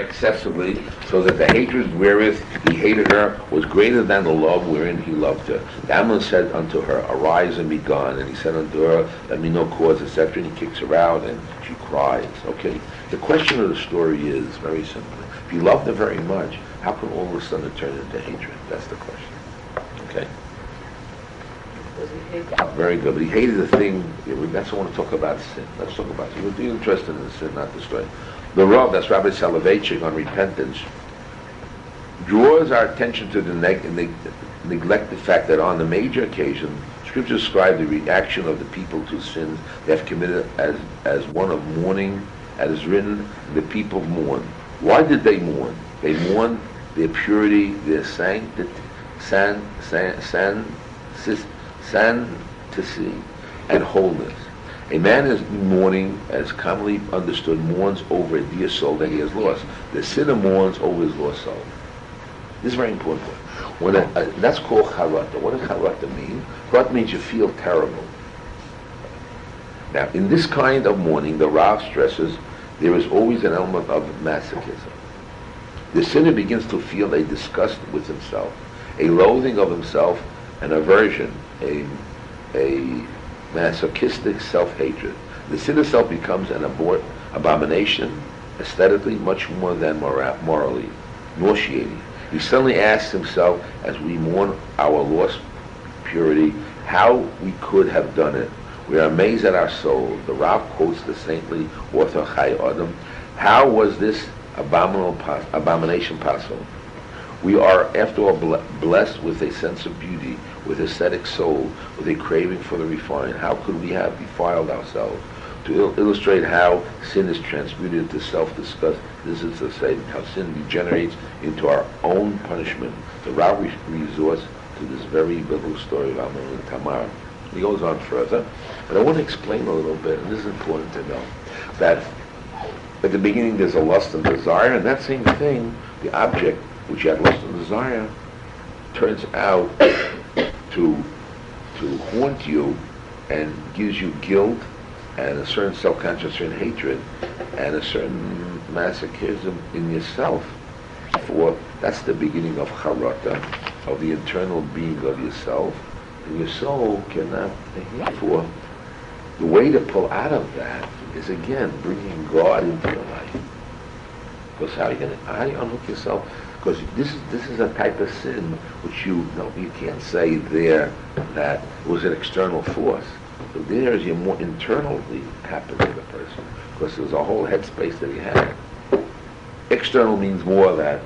excessively, so that the hatred wherewith he hated her was greater than the love wherein he loved her. The Ammon said unto her, arise and be gone. And he said unto her, let me know cause, etc. And he kicks her out, and she cries. Okay, the question of the story is very simple. If he loved her very much, how can all of a sudden it turn into hatred? That's the question. Okay. Does he hate God? Very good. But he hated the thing. That's what I want to talk about sin. Let's talk about sin. We're interested in sin, not the story. The Rav, that's Rabbi Soloveitchik on repentance, draws our attention to the neglected fact that on the major occasion, Scripture describes the reaction of the people to sins they have committed as one of mourning, as is written, the people mourn. Why did they mourn? They mourned their purity, their sanctity, and wholeness. A man is mourning, as commonly understood, mourns over a dear soul that he has lost. The sinner mourns over his lost soul. This is very important. That's called charata. What does charata mean? Charata means you feel terrible. Now, in this kind of mourning, the Rav stresses there is always an element of masochism. The sinner begins to feel a disgust with himself, a loathing of himself, an aversion, a masochistic self-hatred. The sinner self becomes an abomination, aesthetically, much more than morally, nauseating. He suddenly asks himself, as we mourn our lost purity, how we could have done it. We are amazed at our soul. The Rav quotes the saintly author Chai Adam. How was this abomination possible? We are, after all, blessed with a sense of beauty, with aesthetic soul, with a craving for the refined. How could we have defiled ourselves? To illustrate how sin is transmuted to self-disgust, this is to say how sin degenerates into our own punishment. The Rav resorts to this very biblical story of Amnon and Tamar. He goes on further, but I want to explain a little bit, and this is important to know, that at the beginning there's a lust and desire, and that same thing, the object which you had lust and desire, turns out to haunt you and gives you guilt and a certain self-conscious and hatred and a certain masochism in yourself. For that's the beginning of charata, of the internal being of yourself, and your soul cannot. Therefore, the way to pull out of that is again bringing God into your life. Because how do you unhook yourself? Because this is a type of sin which you can't say there that it was an external force. So there is your more internally happened to the person, because there was a whole headspace that he had. External means more that,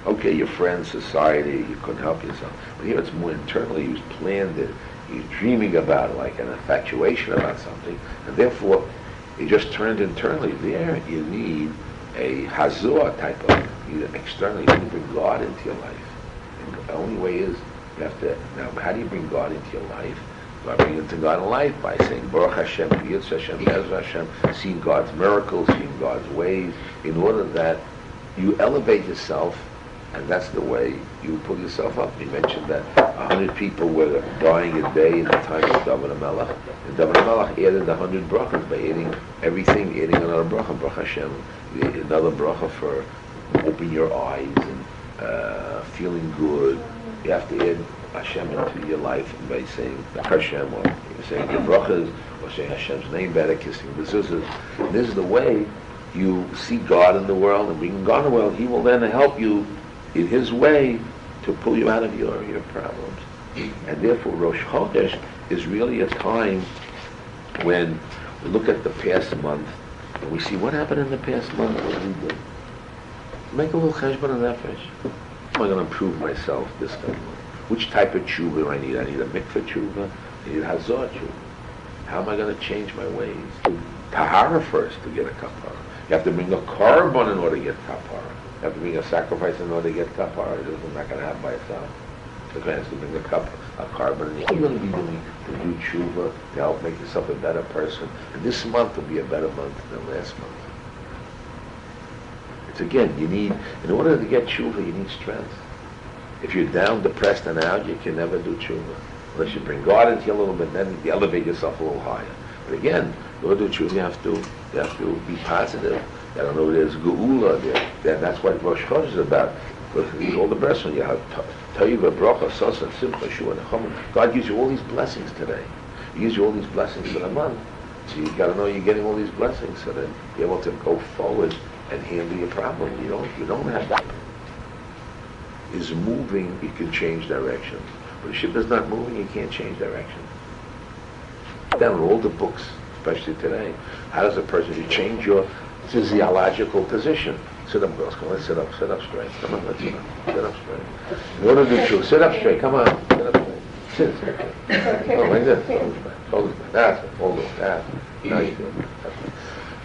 okay, your friends, society, you couldn't help yourself. But here it's more internally. He's planned it. He's dreaming about it, like an infatuation about something, and therefore it just turned internally. There you need a hazor type of, externally, you need to bring God into your life. And the only way is you have to, now how do you bring God into your life? By bringing into God in life, by saying Baruch Hashem, Yitz Hashem, Bez Hashem, seeing God's miracles, seeing God's ways, in order that you elevate yourself, and that's the way you pull yourself up. We mentioned that 100 people were dying a day in the time of David HaMelech. And David HaMelech added 100 brachas by adding everything, adding another bracha, Baruch Hashem, another bracha for opening your eyes and feeling good. You have to add Hashem into your life by saying Hashem, or saying your brachas, or saying Hashem's name better, kissing mezuzahs. And this is the way you see God in the world, and bringing God in the world, He will then help you in His way to pull you out of your problems. And therefore Rosh Chodesh is really a time when we look at the past month and we see what happened in the past month, what did we do? Make a little cheshbon of nefesh. How am I going to improve myself this time? Which type of tshuva do I need? I need a mikveh tshuva, I need a hazor tshuva. How am I going to change my ways? Tahara first to get a kapara. You have to bring a korban in order to get kapara. You have to bring a sacrifice in order to get kapara. It's not going to happen by itself. The guy has to bring a korban, and you're going to be doing to do tshuva to help make yourself a better person. And this month will be a better month than last month. It's again, you need, in order to get tshuva, you need strength. If you're down, depressed, and out, you can never do tshuva. Unless you bring God into you a little bit, then you elevate yourself a little higher. But again, in order to do tshuva, you have to be positive. I don't know, there's Geula there. Then that's what Rosh Chodesh is about. All the best when you have Taiva, Bracha, Sasa, Simcha, Shiur, Nechama. God gives you all these blessings today. He gives you all these blessings for the month. So you got to know you're getting all these blessings so that you're able to go forward and handle your problem. You don't have that. Is moving, you can change direction. But the ship is not moving, you can't change direction. Down in all the books, especially today, how does a person, you change your physiological position? Sit up, girls, come on, sit up straight. Come on, let's sit up straight. In order to do, sit up straight, come on, sit up straight. Sit straight. Oh, like this, shoulders back, that's it, hold it, that's it. Now you do it.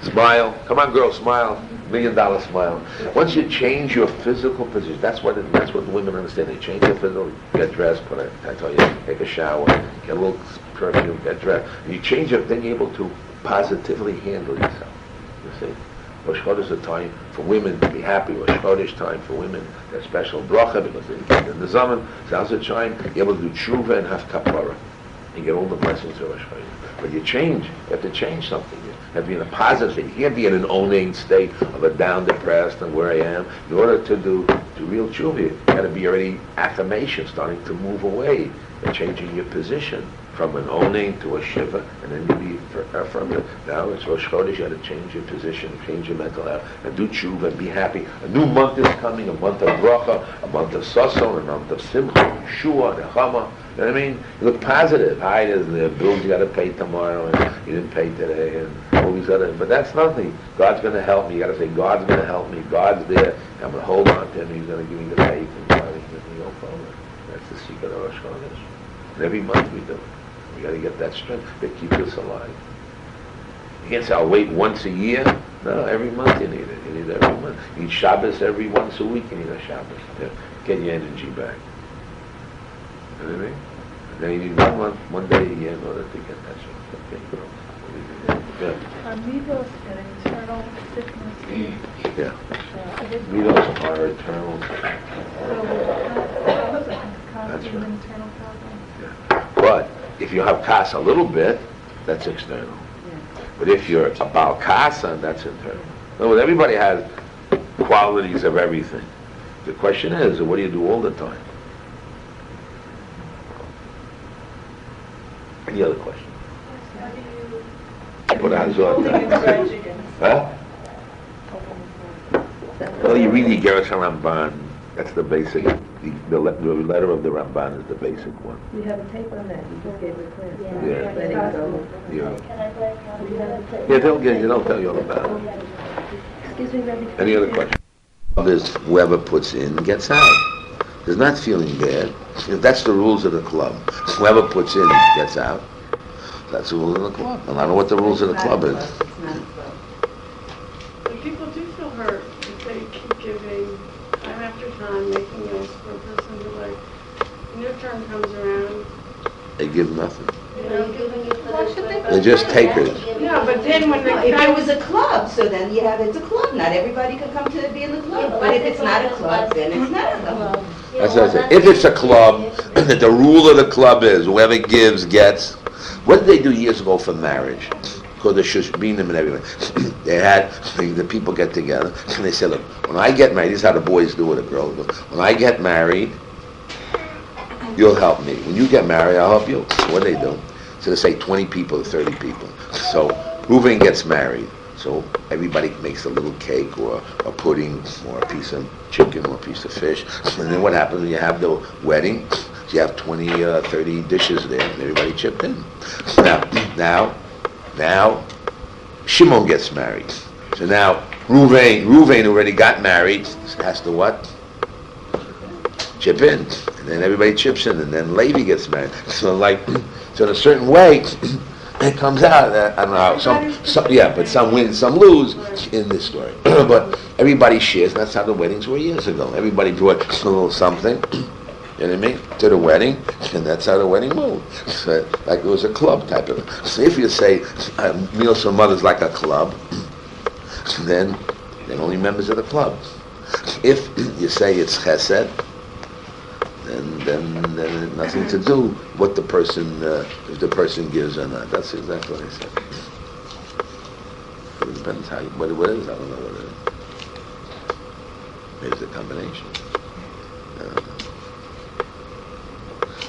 Smile, come on girl, smile. $1 million smile. Once you change your physical position, that's what the women understand. They change their physical, get dressed, I tell you, take a shower, get a little perfume, get dressed. You change it, then you're able to positively handle yourself. You see? Rosh Chodesh is a time for women to be happy. Rosh Chodesh time for women, there's special bracha because in the Zaman, sounds a time, you're able to do tshuva and have kapara. You get all the blessings of Rosh Chodesh. But you change, you have to change something. You have to be in a positive state. You can't be in an owning state of a down, depressed, and where I am. In order to do real tshuva, you got to be already affirmation, starting to move away and changing your position from an owning to a shiva, and then you be affirmative. Now it's Rosh Chodesh, you got to change your position, change your mental health, and do tshuva and be happy. A new month is coming, a month of bracha, a month of sason, a month of simcha, Shiur, Nechama. You know what I mean? You look positive. Hi, there's the bills you got to pay tomorrow, and you didn't pay today, and all these other. But that's nothing. God's going to help me. You got to say, God's going to help me. God's there. I'm going to hold on to Him. He's going to give me the faith, and God is going to go forward. That's the secret of Rosh Chodesh. And every month we do it. We got to get that strength that keeps us alive. You can't say, I'll wait once a year. No, every month you need it. You need it every month. You need Shabbos every once a week. You need a Shabbos. Yeah. Get your energy back. You know what I mean? And then you need one day a year in order to get that strength. Okay. Are midos an internal sickness? Yeah. Midos are eternal. That's right. An internal problem? Yeah. But if you have kas a little bit, that's external. Yeah. But if you're about kasa, that's internal. In other words, everybody has qualities of everything. The question is, what do you do all the time? Any other question? Put hands on. Huh? Well, you read the Geras Ramban. That's the basic. The letter of the Ramban is the basic one. We have a tape on that. You just gave it a class. Yeah. Letting go. Yeah. Yeah, they'll tell you all about it. Excuse me, Rabbi. Any other questions? There's whoever puts in gets out. There's not feeling bad. If that's the rules of the club, whoever puts in gets out. That's the rules of the club. And I don't know what the rules of the club is. But people do feel hurt if they keep giving time after time, making this for a person who, like, when your turn comes around, They give nothing. you know, They're just takers. yeah, but then when the If it was a club, so then you have, it's a club. Not everybody can come to be in the club. But if it's not a club, then it's not a club. That's what I said. If it's a club, that the rule of the club is whoever gives gets. What did they do years ago for marriage? Because the shushbinim and everything. They had, the people get together, and they said, look, when I get married, this is how the boys do it, a girl do. When I get married, you'll help me. When you get married, I'll help you. So what do they do? So they say 20 people or 30 people. So Reuven gets married. So everybody makes a little cake or a pudding or a piece of chicken or a piece of fish. And then what happens when you have the wedding? You have 20, 30 dishes there, and everybody chipped in. Now, Shimon gets married. So now, Reuven already got married, has to what? Chip in. And then everybody chips in, and then Levi gets married. So in a certain way, it comes out, I don't know how, but some win, some lose in this story. But everybody shares, and that's how the weddings were years ago. Everybody brought a little something. You know what I mean? To the wedding, and that's how the wedding moved. So, like it was a club type of. So if you say meals for mothers like a club, then they're only members of the club. If you say it's chesed, then it has nothing to do what the person if the person gives or not. That's exactly what I said. It depends what it is. I don't know what it is. Maybe it's a combination.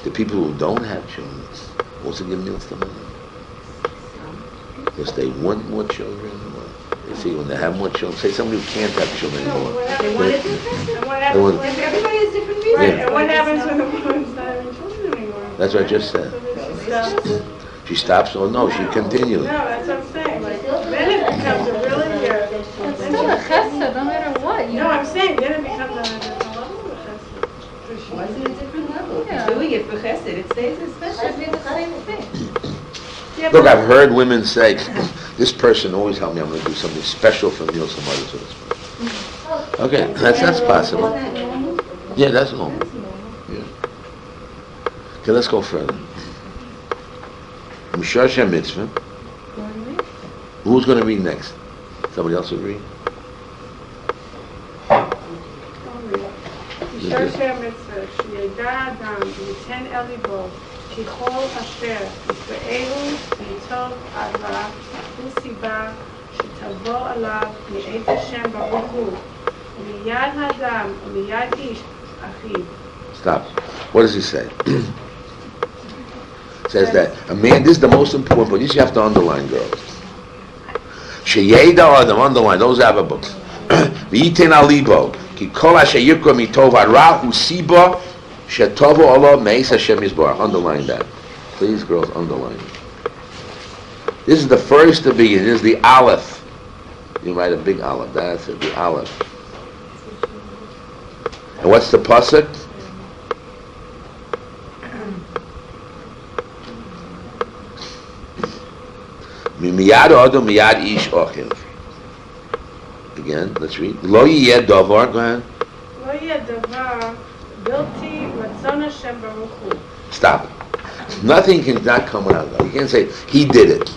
The people who don't have children also give meals to money. Because they want more children. They see when they have more children. Say somebody who can't have children anymore. They want to do that. They want- Everybody has different reasons. Right, and what happens when the woman's not having children anymore? That's what I just said. She stops or no, she continues. No, that's what I'm saying. Like, then it becomes a really It's still a chesed, no matter what. You No, I'm saying then it becomes on a different level of chesed. Why is it a different level? Yeah. If you're doing it for chesed, it stays as should special. be the same thing. Yeah, Look, but- I've heard women say, this person always helped me, I'm going to do something special for me or some others for this person. Okay, that's possible. Isn't that normal? Yeah, that's normal. That's normal. Okay, let's go further. Mishasha mitzvah. Who's going to read next? Somebody else will read? אישה שהמצווה, שידע אדם וייתן אל ליבו, כי כל אשר יפעלו מטוב עד רע, הוא סיבה שתבוא עליו מאת השם ברוך הוא, ומיד האדם ומיד איש אחיו. Stop. What does he say? Says that a man, this is the most important point. This you have to underline, girls. Sheyeda Adam, underline, those have a book. V'yiten alibo, ki kol asher yikra mitov hara hu siba shetovo Allah meis Hashem yisbarach. Underline that. Please, girls, underline. This is the first to begin. This is the Aleph. You write a big Aleph. That's it, the Aleph. And what's the pasuk? Miyad Adam miyad ish ochiv. Again, let's read. Lo yiyeh davar. Go ahead. לא יהיה דבר בלתי רצון השם ברוך הוא. Stop. Nothing can not come without God. You can't say He did it.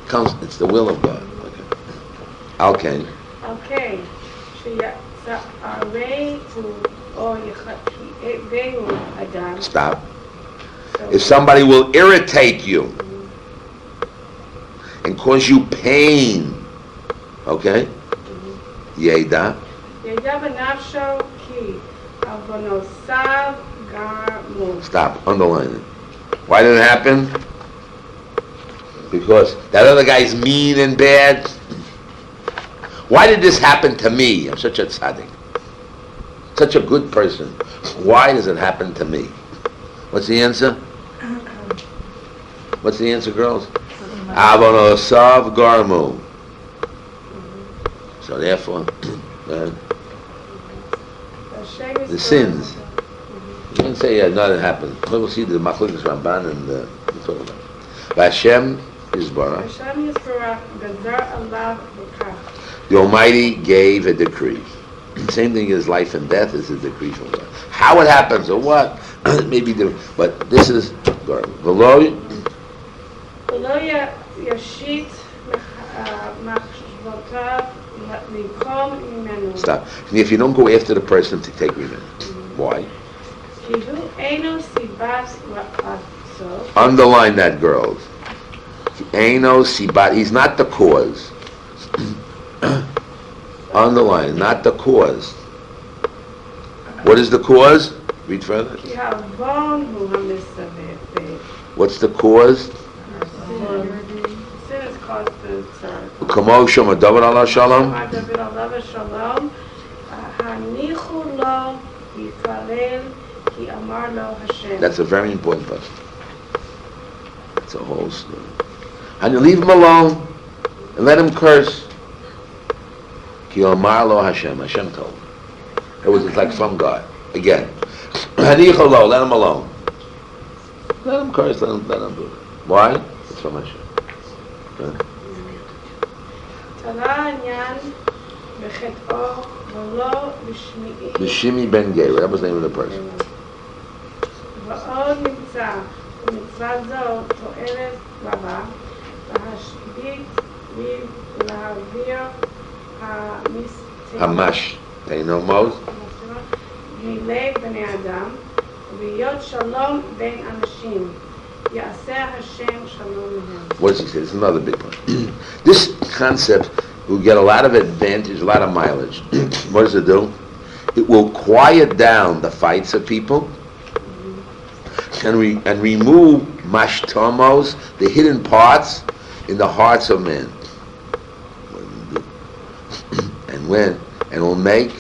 Comes. It's the will of God. Okay. אוקיי, שיצערי הוא או יחטאהו אדם. Stop. If somebody will irritate you and cause you pain, okay? Yeda. ידע בנפשו כי עוונותיו גרמו. Stop. Underline it. Why did it happen? Because that other guy's mean and bad. Why did this happen to me? I'm such a tzaddik. Such a good person. Why does it happen to me? What's the answer? What's the answer, girls? Avonosav garmu. So therefore, the sins. You can say, yeah, nothing happened. We'll see the Machlokes Ramban and we'll talk about it. Vashem Yisbarach, השם יסברך גזר עליו בכך. the Almighty gave a decree. Same thing as life and death is a decree from God. How it happens or what, maybe different. But this is V'lo ולא ישית מחשבותיו לנקום ממנו. Stop. And if you don't go after the person to take revenge, why? כי הוא אינו סיבת רעתו. Underline that, girls. Aino sibat. He's not the cause. Underline, not the cause. What is the cause? Read further. כי העוון הוא המסבב. What's the cause? Sin is caused the sorrow. Kamo shoma David Allah shalom. אמר דוד עליו השלום, הניחו לו להתפלל כי אמר לו השם. That's a very important verse. It's a whole story. And you leave him alone and let him curse. Ki amar lo Hashem. Hashem told him. It was like from God. Again. Hanicho lo, let him alone. Let him curse, let him do it. Why? It's from Hashem. Okay. תלה העניין בחטאו ולא בשמיעי. B'Shimi ben Gera. That was the name of the person. ועוד נמצא במצווה זו תועלת רבה להשבית ולהעביר Hamash. They know most. מלב בני אדם ולהיות שלום בין אנשים. יעשה השם שלום להם. What does he say? It's another big one. This concept will get a lot of advantage, a lot of mileage. What does it do? It will quiet down the fights of people and remove mashtomos, the hidden parts in the hearts of men. And will make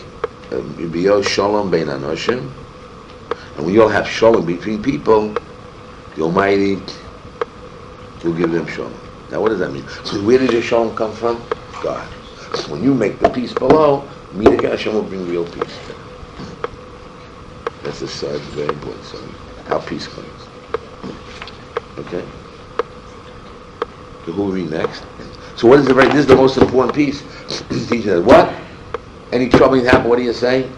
shalom bein anoshim. And when you'll have shalom between people, the Almighty will give them shalom. Now what does that mean? So where does your shalom come from? God. When you make the peace below, Mordechai Hashem will bring real peace. That's a side, very important side. How peace comes. Okay? So who will read next? So what is the this is the most important piece. Teaching us what? Any trouble happen, what do you say?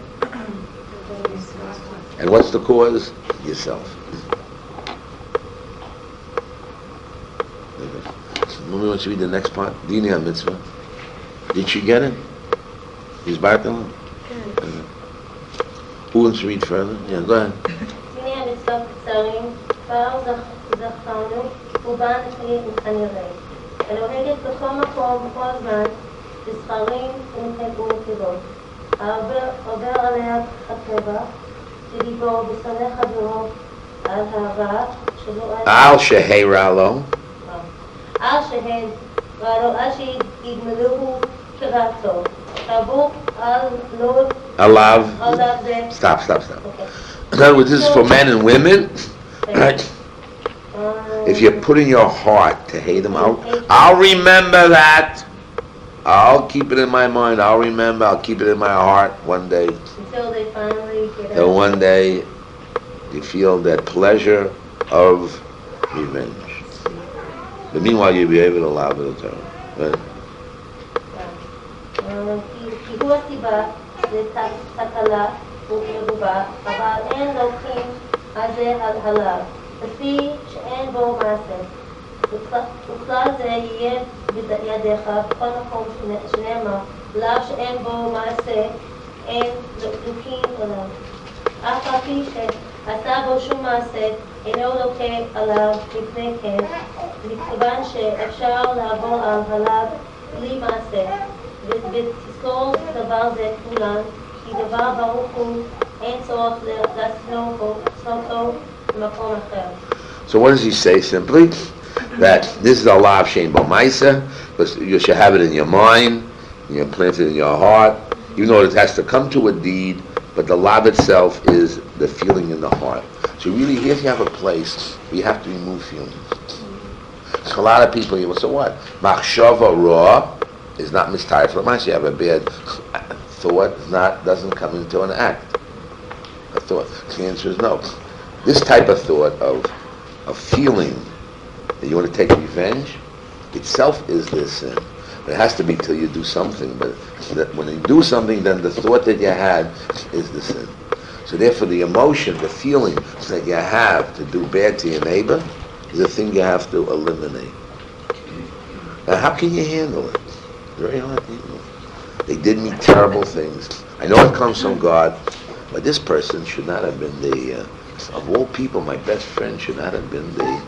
And what's the cause? Yourself. Mummy wants to read the next part. Dini HaMitzvah. Did she get it? Is Bartel? Who wants to read further? Yeah, go ahead. דיני המצוות קצרים, כבר זכרנו, רובן הנראה. הנוהגת בכל מקום, בכל זמן, בספרים ונקבות. העובר עליה הטבע, שדיבור בשונא חברו, על אהבה, על שהירה לו. על שהן רעו, על שיגמלוהו כרעתו. תרבו על לא... Alav. עליו. Stop. Okay. In other words, this is for men and women. Right? If you put in your heart to hate them, I'll remember that. I'll keep it in my mind. I'll remember. I'll keep it in my heart one day. Until they finally get And one day you feel that pleasure of revenge. But meanwhile, you'll be able to love it. Right? כי הוא הסיבה לתקלה ומרובה, אבל אין לוקחים על זה עליו, לפי שאין בו מעשה. וכלל זה יהיה בידיך בכל מקום שנאמר, לאו שאין בו מעשה, אין לוקחים עליו. אף על פי שעשה בו שום מעשה, אינו לוקח עליו לפני כן, מכיוון שאפשר לעבור עליו בלי מעשה. ותזכור דבר זה כולן, כי דבר ברוך הוא, אין צורך לעשותו במקום אחר. So what does he say simply? That this is a law of Shem B'maisa, but you should have it in your mind, you plant it in your heart. You know it has to come to a deed, but the law itself is the feeling in the heart. So really, here you have a place where you have to remove feelings. So a lot of people, you will say, what? Machshava raw is not mistayef l'maisa. You have a bad thought, doesn't come into an act. A thought. The answer is no. This type of thought of feeling that you want to take revenge itself is this sin. But it has to be till you do something. But that when you do something, then the thought that you had is the sin. So therefore, the emotion, the feeling that you have to do bad to your neighbor is a thing you have to eliminate. Now, how can you handle it? Very hard to handle. They did me terrible things. I know it comes from God, but this person should not have been of all people, my best friend should not have been the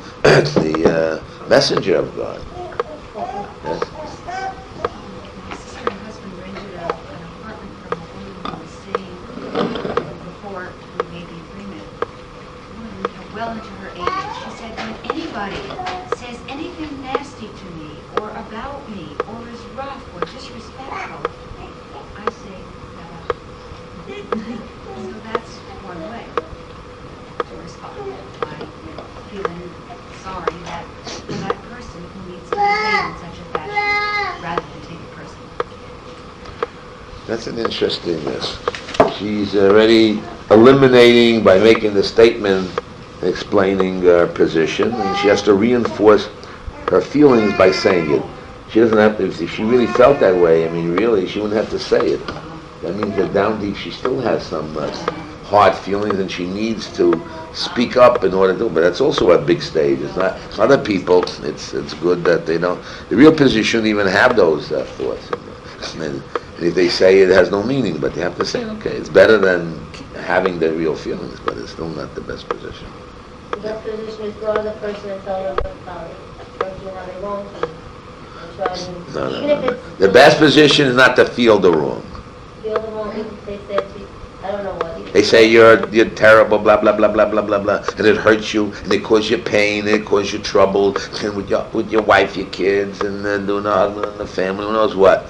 messenger of God. Yes? My sister and husband rented an apartment from a woman who was staying before we made the agreement. Well into her 80s. She said, when anybody says anything nasty to me or about me or is rough or disrespectful, I say, so that's one way to respond by feeling sorry for that person who needs to behave in such a fashion rather than take it personally. That's an interesting she's already eliminating by making the statement, explaining her position, and she has to reinforce her feelings by saying it. She doesn't have to, if she really felt that way, I mean really, she wouldn't have to say it. That means that down deep she still has some hard feelings and she needs to speak up in order to, but that's also a big stage. It's not, other people, it's good that they don't, the real position shouldn't even have those thoughts. And if they say it has no meaning, but they have to say, okay, it's better than having the real feelings, but it's still not the best position. The best position is go to the person and tell them what to do how they want to. driving. No, Even no, if no. it's The best position is not to feel the wrong. the other one, they said, I don't know what. They say you're terrible, blah blah blah blah blah blah blah, and it hurts you, and it causes you pain, and it causes you trouble, and with your wife, your kids, and then doing the husband and the family, who knows what?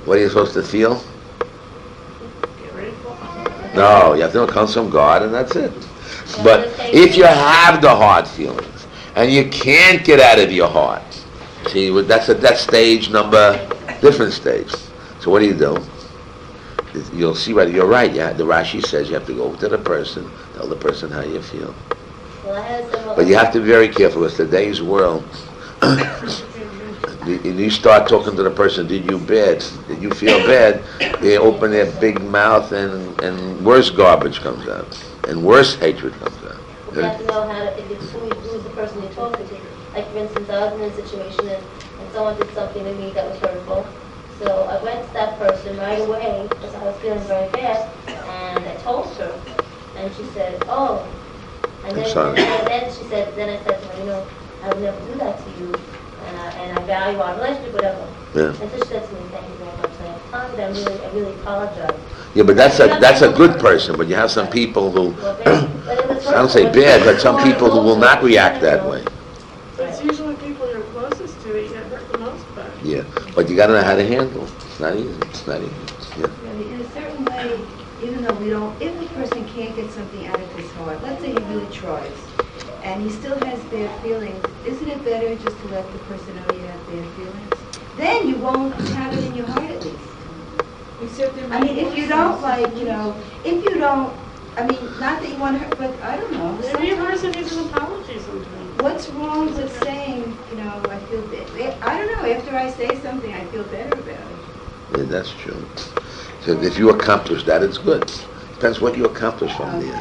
What are you supposed to feel? Get ready for No, you have to know it comes from God, and that's it. But if you have the hard feelings, and you can't get out of your heart, see, that's stage number, different stage. So what do? You'll see right. You're right. Yeah, the Rashi says you have to go to the person, tell the person how you feel. Well, I had someone. But you have to be very careful. It's today's world. You start talking to the person. Did you bad? Did you feel bad? They open their big mouth, and worse garbage comes out, and worse hatred comes out. You have to know how to, if it's who's the person you're talking to. Like, for instance, I was in a situation and someone did something to me that was hurtful. So I went to that person right away because I was feeling very bad, and I told her, and she said, "Oh," and then she said, then I said to her, I would never do that to you, and I value our relationship, whatever. Yeah. And so she said to me, "Thank you very much, and I really apologize." Yeah, but that's a good person. But you have some people who I don't say bad, but some people who will not react that way. But it's usually people you're closest to that you get hurt the most by. Yeah, but you got to know how to handle. It's not easy. It's not easy. Yeah. In a certain way, even though we don't, if the person can't get something out of his heart, let's say he really tries, and he still has bad feelings, isn't it better just to let the person know you have bad feelings? Then you won't have it in your heart at least. I mean, if you don't if you don't, not that you want to hurt, but I don't know. Maybe a person needs an apology sometimes. What's wrong with saying, I feel bad? I don't know, after I say something, I feel better about it. Yeah, that's true. So if you accomplish that, it's good. Depends what you accomplish from there.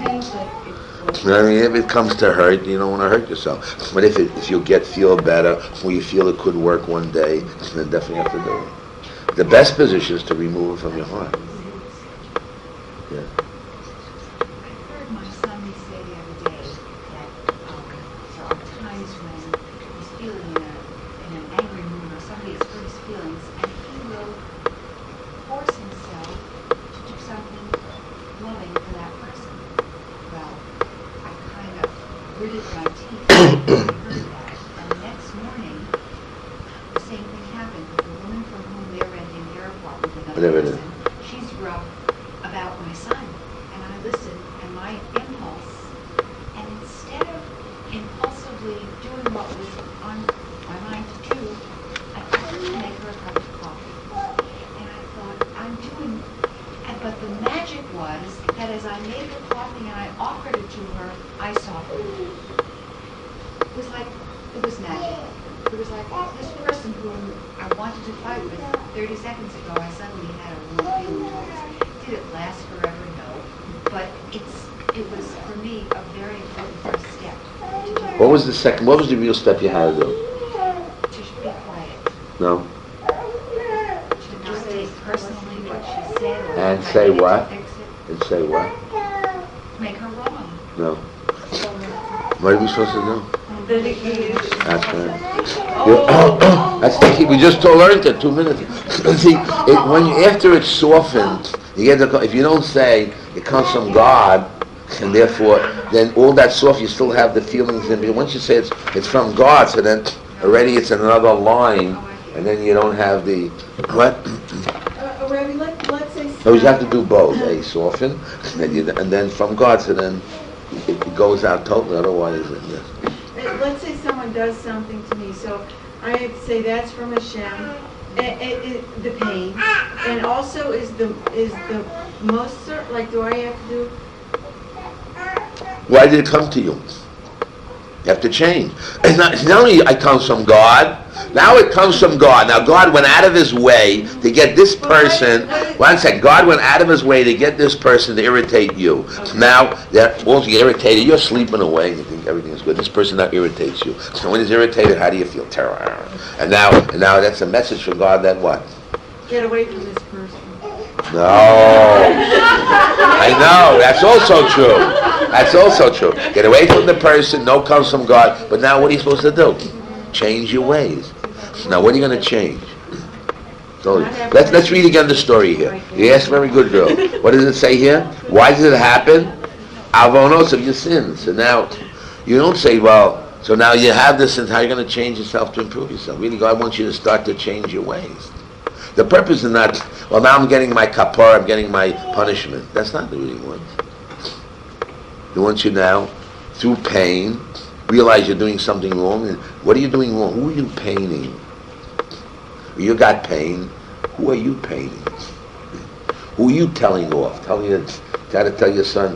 If it comes to hurt, you don't want to hurt yourself. But if you feel better, or you feel it could work one day, then definitely have to do it. The best position is to remove it from your heart. Yeah. I heard my son say the other day that there are times when he's feeling in an angry mood or somebody has hurt his feelings, and he will force himself to do something loving for that person. Well, I kind of gritted my teeth when I heard that, and the next morning, the same thing happened with the woman from whom they're renting their apartment with Whatever another it is. person. She's rough about my son, and I listened, and my impulse, and instead of impulsively doing what was on my mind to do, I offered to make her a cup of coffee. And I thought, but the magic was that as I made the coffee and I offered it to her, I saw her. It was magic. It was like, this person whom I wanted to fight with 30 seconds ago, I suddenly had a warm feeling towards. Did it last forever? No. But it was, for me, a very important first step. What was the real step you had to do? To be quiet. No? To not take personally what she said. Or And what I say needed what? to fix it. And say what? Make her wrong. No. What are we supposed to do? That's right. That's the key. We just learned it 2 minutes. See, after it's softened, if you don't say it comes from God, and therefore, then all that soft, you still have the feelings in. But once you say it's from God, so then already it's another line, and then you don't have the what? Rabbi, let's say. So you have to do both. Soften, and then from God, so then it goes out totally. Otherwise, Let's say someone does something to me, so I have to say that's from Hashem, the pain, and also is the most certain, like, do I have to do? Why did it come to you? You have to change. It's not only it comes from God, now it comes from God. Now God went out of his way to get this person, one second, God went out of his way to get this person to irritate you. Okay. Now, once you get irritated, you're sleeping away and you think everything is good. This person now irritates you. So when he's irritated, how do you feel? Terror. And now that's a message from God that what? Get away from this person. No. I know, that's also true. That's also true. Get away from the person, no comes from God. But now what are you supposed to do? Change your ways. Now what are you going to change? Slowly. Let's read again the story here. Yes, very good girl. What does it say here? Why does it happen? Avonos of your sins. So now, you don't say, well, so now you have this, and how you're going to change yourself to improve yourself. Really, God wants you to start to change your ways. The purpose is not, well, now I'm getting my kapara, I'm getting my punishment. That's not what He wants. He wants you now, through pain, realize you're doing something wrong. And what are you doing wrong? Who are you paining? You got pain. Who are you paining? Who are you telling off? Try to tell your son,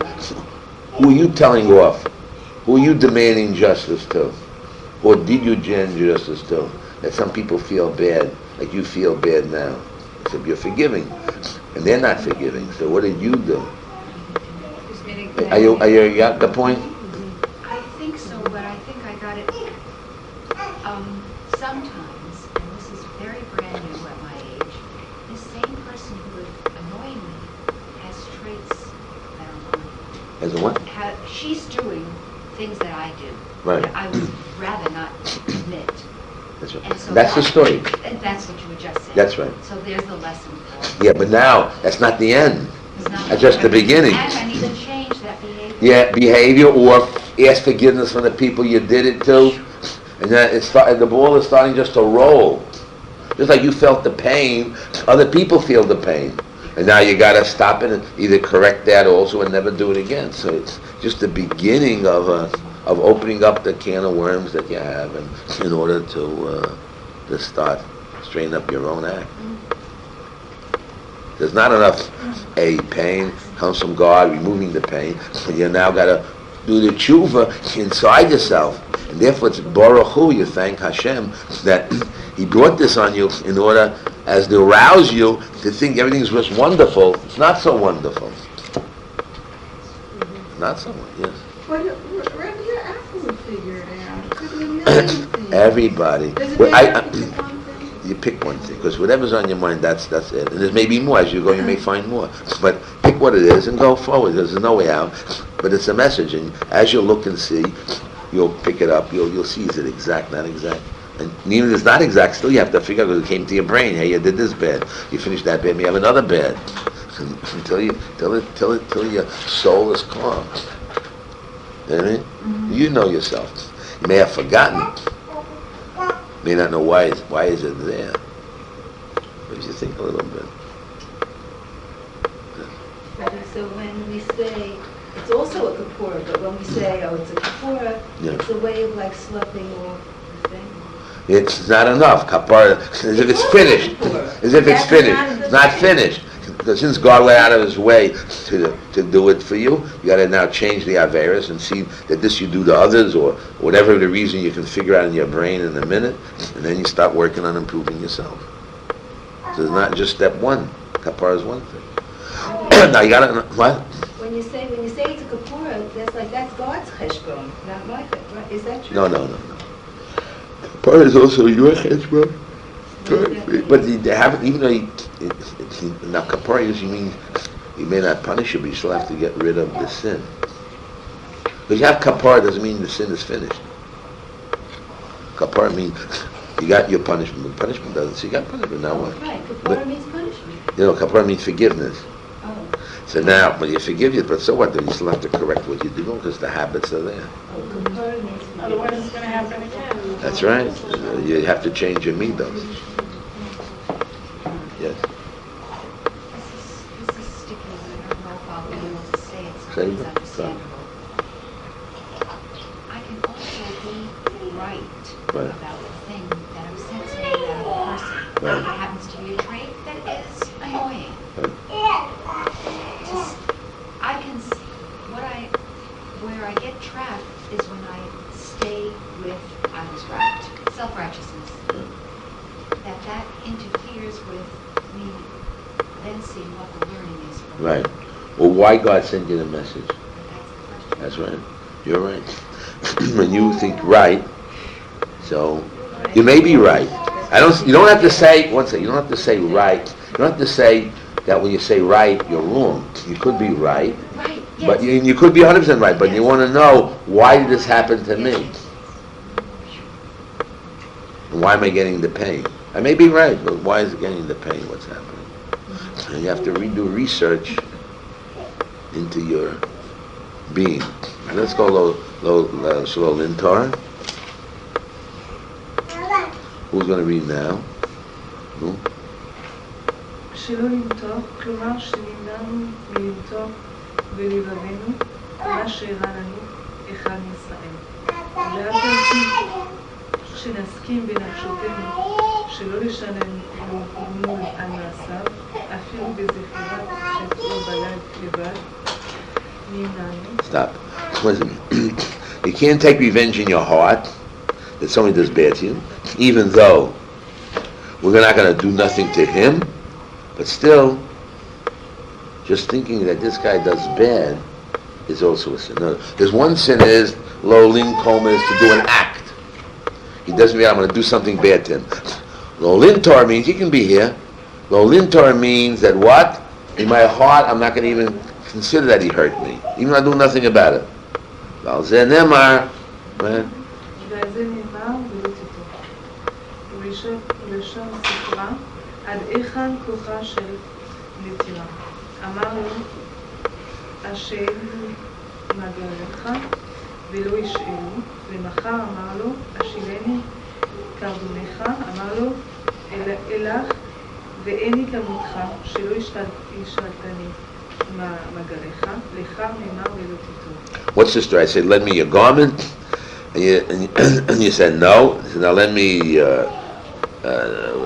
who are you telling off? Who are you demanding justice to? Or did you demand justice to? That some people feel bad, like you feel bad now. Except you're forgiving. And they're not forgiving. So what did you do? Are you got the point? I think so, but I think I got it. Sometimes, and this is very brand new at my age, the same person who would annoy me has traits that are mine. As a what? She's doing things that I do. Right. That I would rather not admit. That's right. And so That's the story. And that's what you would just say. That's right. So there's the lesson for it. Yeah, but now, that's not the end. It's not That's just the beginning. And I need to change that behavior. Yeah, behavior, or ask forgiveness from the people you did it to. And then the ball is starting just to roll. Just like you felt the pain, other people feel the pain. And now you got to stop it and either correct that also and never do it again. So it's just the beginning of opening up the can of worms that you have, and in order to start straightening up your own act. There's not enough pain comes from God removing the pain, but you now got to do the tshuva inside yourself. And therefore it's Baruch Hu, you thank Hashem that He brought this on you in order as to arouse you to think everything's just wonderful. It's not so wonderful. Not so wonderful, yes. Well, Rabbi, your Apple would figure it out. It could be a million things. Everybody. Does it Well, matter if you pick one thing? You pick one thing, because whatever's on your mind, that's it. And there may be more. As you go, you may find more. But pick what it is and go forward. There's no way out. But it's a message. And as you look and see, you'll pick it up. You'll see, is it exact, not exact? And even if it's not exact, still you have to figure out, because it came to your brain. Hey, you did this bad. You finished that bad, you have another bad. Until your soul is calm. You know what I mean? Mm-hmm. You know yourself. You may have forgotten. May not know why is it there. But if you think a little bit. So when we say, it's also a kapura, but when we say, oh, it's a kapura, Yeah. it's a way of like sloughing off the thing. It's not enough. Kapara, as if it's finished. As if it's finished. It's not finished. Because since God went out of His way to do it for you, you got to now change the Averis and see that this you do to others, or whatever the reason you can figure out in your brain in a minute, and then you start working on improving yourself. So it's not just step one. Kapara is one thing. Now you got to, what? When you say it's a kapura, that's God's cheshbon, not my cheshbon. Right? Is that true? No. Kapara is also your cheshbon. But they haven't, even though now kapara usually means He may not punish you, but you still have to get rid of the sin. Because you have kapara doesn't mean the sin is finished. Kapara means you got your punishment, but punishment doesn't. So you got punishment, now what? Right, kapara means punishment. Kapara means forgiveness. Oh. So now, when you forgive you, but so what? Then you still have to correct what you do because the habits are there. Oh, kapara means Otherwise it's going to happen again. That's right. You have to change your midos. Yes. This is sticky. I don't know if I'll be able to say it so Say it's it. understandable. I can also be right Right. about the thing that upsets me about a person. Right. It happens to be a trait that is annoying. Where I get trapped is when I stay with I was right, self-righteousness. That interferes with me then seeing what the learning is from Right. Well, why God sent you the message? That's the question. That's right. You're right. When you think right, so you may be right. You don't have to say, one second, you don't have to say right. You don't have to say that when you say right, you're wrong. You could be right. Right, yes. But you could be 100% right, but you want to know, why did this happen to me? And why am I getting the pain? I may be right, but why is it getting the pain? What's happening? And you have to redo research into your being. And let's go lo lintar. Who's going to read now? Who? שלא למתוח, כלומר שנמנענו מלמתוח בלבבנו מה שאירע לנו אחד מישראל. ואף על פי שנסכים בנפשותנו שלא לשלם גמול על מעשיו, אפילו בזכירת חטאו בלב לבד, נמנענו. Stop. Listen. You can't take revenge in your heart that somebody does bad to you, even though we're not going to do nothing to him, but still, just thinking that this guy does bad is also a sin. No, there's one sin is, lo linkom is to do an act. He doesn't mean I'm going to do something bad to him. Lo lintar means he can be here. Lo lintar means that what? In my heart, I'm not going to even consider that he hurt me, even though I do nothing about it. Well, Zenemar, man. וזה נאמר ולא תטוב. ולשון ספרה, עד היכן כוחה של נטירה. אמר לו, השם מגריך ולא ישאלו, למחר אמר לו, אשילני קרדומך, אמר לו, אלך ואיני כמותך, שלא ישאלתני מגריך, לך נאמר ולא תטוב. What's the story? I said, lend me your garment. And you said no. He said, now lend me a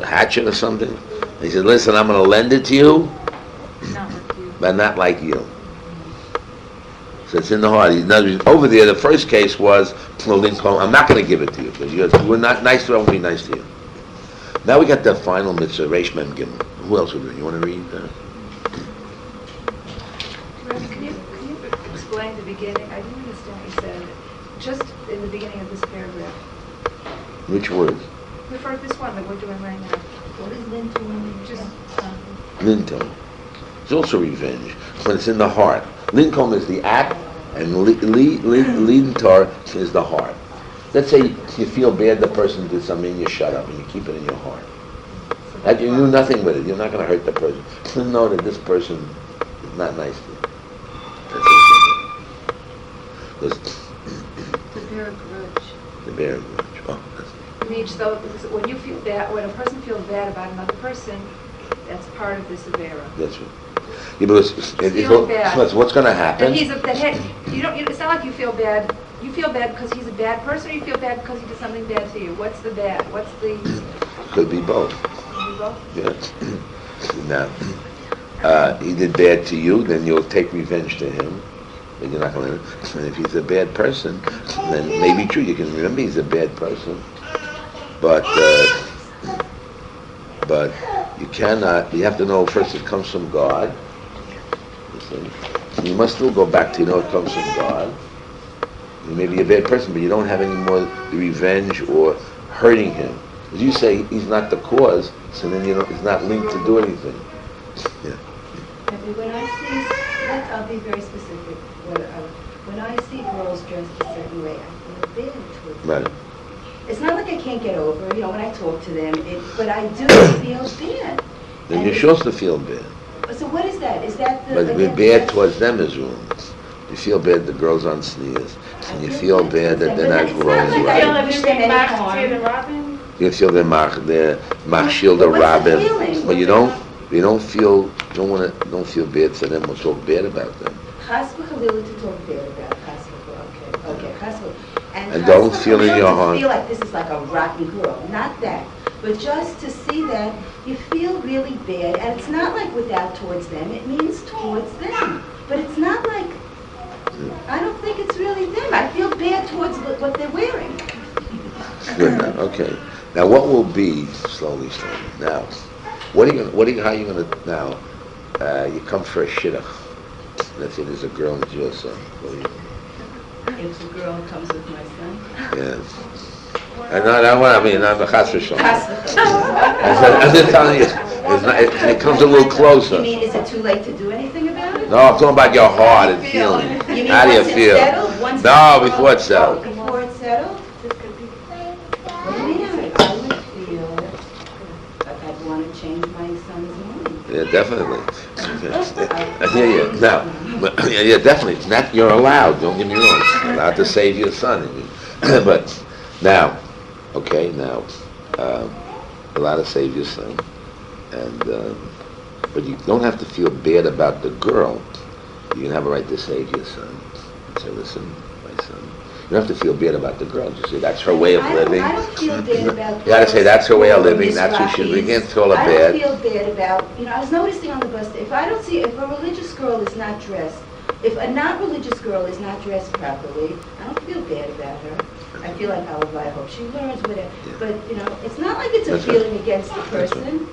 hatchet or something. And he said, listen, I'm going to lend it to you, but not like you. So it's in the heart. Over there, the first case was, I'm not going to give it to you because you were not nice to me. I won't be nice to you. Now we got the final mitzvah, Reish Mem Gimel. Who else would read? You want to read? Rabbi, can you explain the beginning? I didn't understand what you said. Just in the beginning of this paragraph. Which words? Refer to this one that we're doing right now. What is lintom? Just, Lintom. It's also revenge when it's in the heart. Linkom is the act, and lintar is the heart. Let's say you feel bad the person did something, and you shut up and you keep it in your heart. That you do nothing with it. You're not going to hurt the person. You know that this person is not nice to you. That's it. the bear grudge. The bear grudge. Oh, that's It means though, when you feel bad, when a person feels bad about another person, that's part of this avera. That's right. Yeah, but Feeling bad. what's going to happen? You don't. It's not like you feel bad. You feel bad because he's a bad person, or you feel bad because he did something bad to you. What's the bad? What's the? Could be both. Could be both. Yeah. Now, he did bad to you, then you'll take revenge to him. But you're not going to. And if he's a bad person, then maybe true. You can remember he's a bad person, but you cannot. You have to know first it comes from God. You see, and you must still go back to it comes from God. You may be a bad person, but you don't have any more revenge or hurting him. As you say, he's not the cause, so then it's not linked to do anything. Yeah. When I see, I'll be very specific. When I see girls dressed a certain way, I feel bad towards them. Right. It's not like I can't get over, when I talk to them, but I do feel bad. Then you're supposed to feel bad. So what is that? Is that the... But we're bad towards them is wrong. You feel bad the girls on sneakers, and you feel bad that they're not growing right. You feel they're machshil the Rabin, but you don't feel bad for them or talk bad about them. Chas v'chalila to talk bad about chas v'chalila. Okay, chas v'chalila. And don't feel in your heart. Feel like this is like a rotten girl. Not that. But just to see that you feel really bad, and it's not like without towards them, it means towards them. But it's not like, I don't think it's really them. I feel bad towards what they're wearing. Good now, okay. Now what will be, slowly. Now, how are you going to, now, you come for a shidduch. Let's say there's a girl and it's your son. If the girl comes with my son. Yeah. I'm a chas v'shalom. I'm just telling you, it comes a little closer. You mean, is it too late to do anything about it? No, I'm talking about your heart and feeling. You mean How do you once it's feel? settled? No, before it's settled. Before it's settled? What do you mean? I would feel Yeah, definitely. Yeah. Now, yeah, definitely. Not, you're allowed. Don't get me wrong. You're allowed to save your son. But now, okay, allowed to save your son, and but you don't have to feel bad about the girl. You can have a right to save your son. Say, listen, my son. You don't have to feel bad about the girl. Just say that's her way of living. I don't feel bad about. You gotta say that's her way of living. That's who she is. You can't call her I bad. don't feel bad about. I was noticing on the bus. If a religious girl is not dressed, if a not-religious girl is not dressed properly, I don't feel bad about her. I feel like I hope she learns whatever. But it's not like it's a feeling against the person.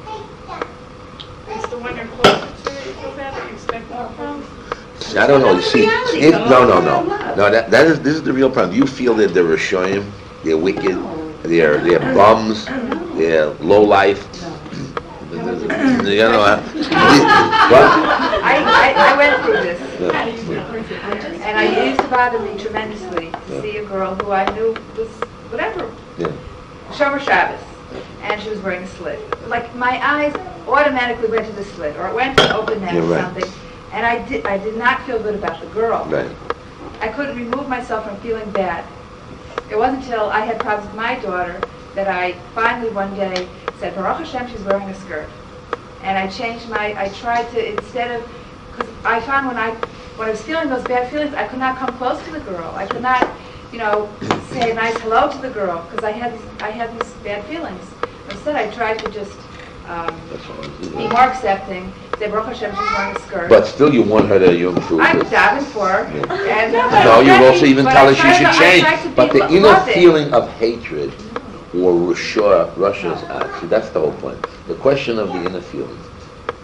It's the one you're closer to, you feel bad that you expect more from? I don't know. You see, this is the real problem. You feel that they're Rishoyim, they're wicked, they're bums, they're low life. What? I went through this. And it used to bother me tremendously to see a girl who I knew was whatever, Shomer Shabbos, and she was wearing a slit. Like my eyes automatically went to the slit, or it went to open neck or something, and I did not feel good about the girl. Right. I couldn't remove myself from feeling bad. It wasn't until I had problems with my daughter that I finally one day said, Baruch Hashem, she's wearing a skirt. And I tried to, instead of, because I found when I was feeling those bad feelings, I could not come close to the girl. I could not, say a nice hello to the girl, because I had these bad feelings. Instead, I tried to just be more accepting, say, Baruch Hashem, she's wearing a skirt. But still, you want her to improve. I'm davening for her. And, no, you also even tell her she should change. But the inner feeling of hatred or Russia's see, that's the whole point. The question of the inner feeling.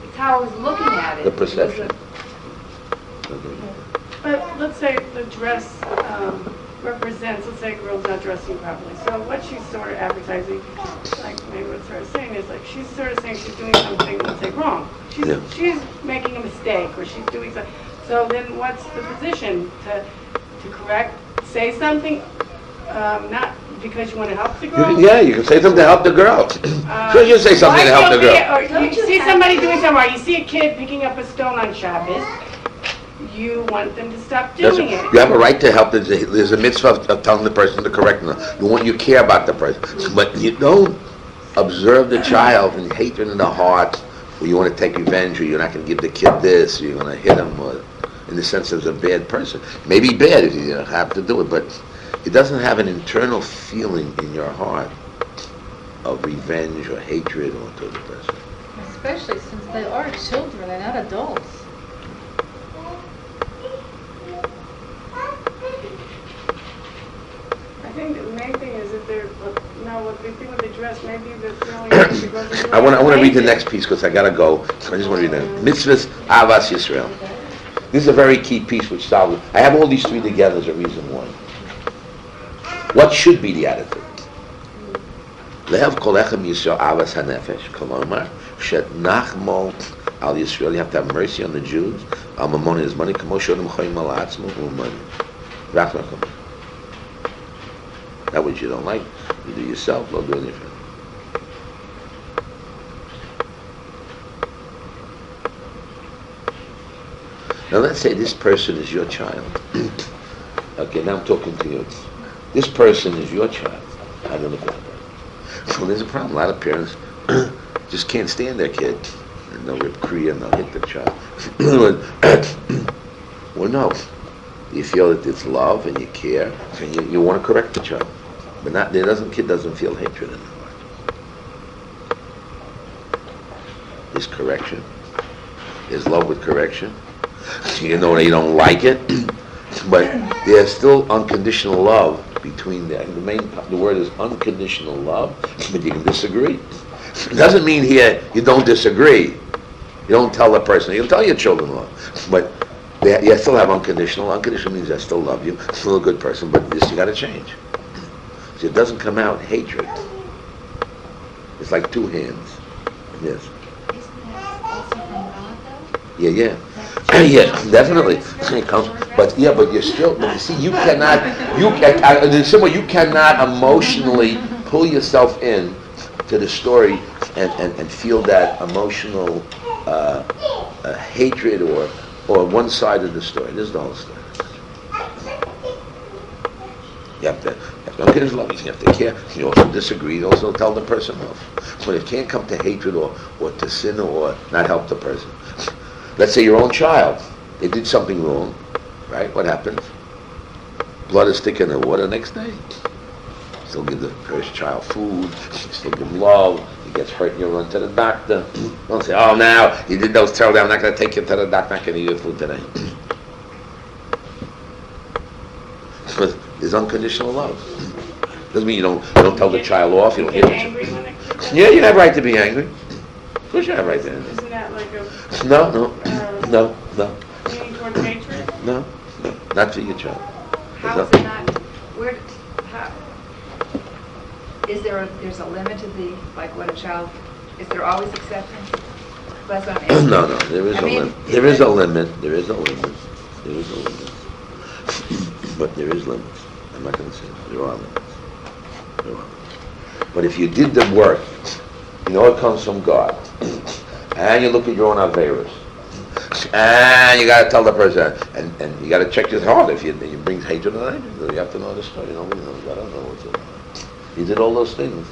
It's how I was looking at it. The perception. But let's say the dress represents, let's say a girl's not dressing properly. So what she's sort of advertising, like maybe what Sarah's saying is like she's sort of saying she's doing something, let's say, wrong. She's making a mistake or she's doing something. So then what's the position to correct, say something, not because you want to help the girl? You can say something to help the girl. Sure, you say something to help the girl. Or you see somebody doing something wrong. You see a kid picking up a stone on Shabbos. You want them to stop doing it. You have a right to help. There's a mitzvah of telling the person to correct them. You care about the person. But you don't observe the child and hatred in the heart, or you want to take revenge, or you're not going to give the kid this, or you're going to hit him, or in the sense of a bad person. Maybe bad if you have to do it, but it doesn't have an internal feeling in your heart of revenge or hatred or to the person. Especially since they are children, they're not adults. I think the main thing is if they're, what they think with the dress, maybe the feeling is it goes I want to read the next piece because I got to go. I just want to read that. Mitzvahs Avas Yisrael. This is a very key piece which solves. I have all these three together as a reason why. What should be the attitude? Lehav kol echem Yisrael avas hanefesh. Kolomar shet nachmo al Yisrael. You have to have mercy on the Jews. Al mamon is money. Kamo shodim choyim al atzmo u'money. Rachmachem. That which you don't like, you do yourself. Don't do it your friend. Now let's say this person is your child. Okay, now I'm talking to you. This person is your child. I don't look like that. So there's a problem. A lot of parents just can't stand their kid. And they'll rip Kriya and they'll hit the child. Well, no. You feel that it's love and you care, and you want to correct the child. But kid doesn't feel hatred in the heart. There's correction. There's love with correction. You know they don't like it, but there's still unconditional love between them. The word is unconditional love, but you can disagree. It doesn't mean here you don't disagree. You don't tell the person. You can tell your children love, but you still have unconditional. Unconditional means I still love you, still a good person, but this you got to change. So it doesn't come out hatred. It's like two hands. Yes. Isn't that also from God, though? Yeah, definitely. It comes, but you're still. But you see, you cannot emotionally pull yourself in to the story and feel that emotional a hatred or one side of the story. This is the whole story. You have to unconditional love. You have to care. You also disagree. You also tell the person off. So it can't come to hatred or to sin or not help the person. Let's say your own child. They did something wrong, right? What happens? Blood is thick in the water the next day. Still give the first child food. Still give him love. He gets hurt and you run to the doctor. Don't say, oh, now you did those terrible. I'm not going to take you to the doctor. I'm not going to eat your food today. But there's unconditional love. Doesn't mean you don't tell the child off. You don't hit Angry when a kid Yeah, you have right to be angry. Of course you have right to be angry. Isn't that like a No. leaning towards hatred? No, not for your child. How is it not, where, how, there's a limit to what a child, is there always acceptance? That's what I'm asking. No, there is a limit. There is a limit. But there is limits. I'm not going to say that. There are limits. But if you did the work, you know it comes from God, and you look at your own averos, and you got to tell the person, and you got to check his heart. If you bring hatred and anger, you have to know the story. Nobody knows. I don't know what's in it. You did all those things.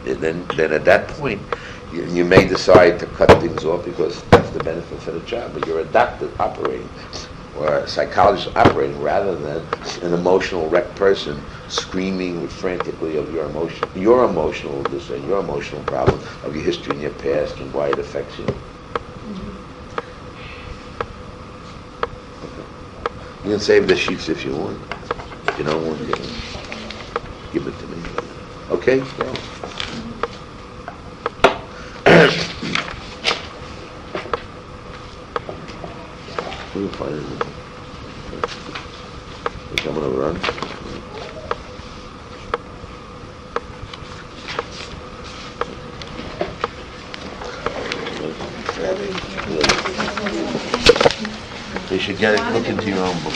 And then at that point, you may decide to cut things off because that's the benefit for the child. But you're a doctor operating, or a psychologist operating, rather than an emotional wrecked person screaming frantically of your emotional problem, of your history and your past and why it affects you. Okay. You can save the sheets if you want. If you don't want, give it to me. Okay? Go. We'll find it. Think I'm gonna run. You should look into your own book.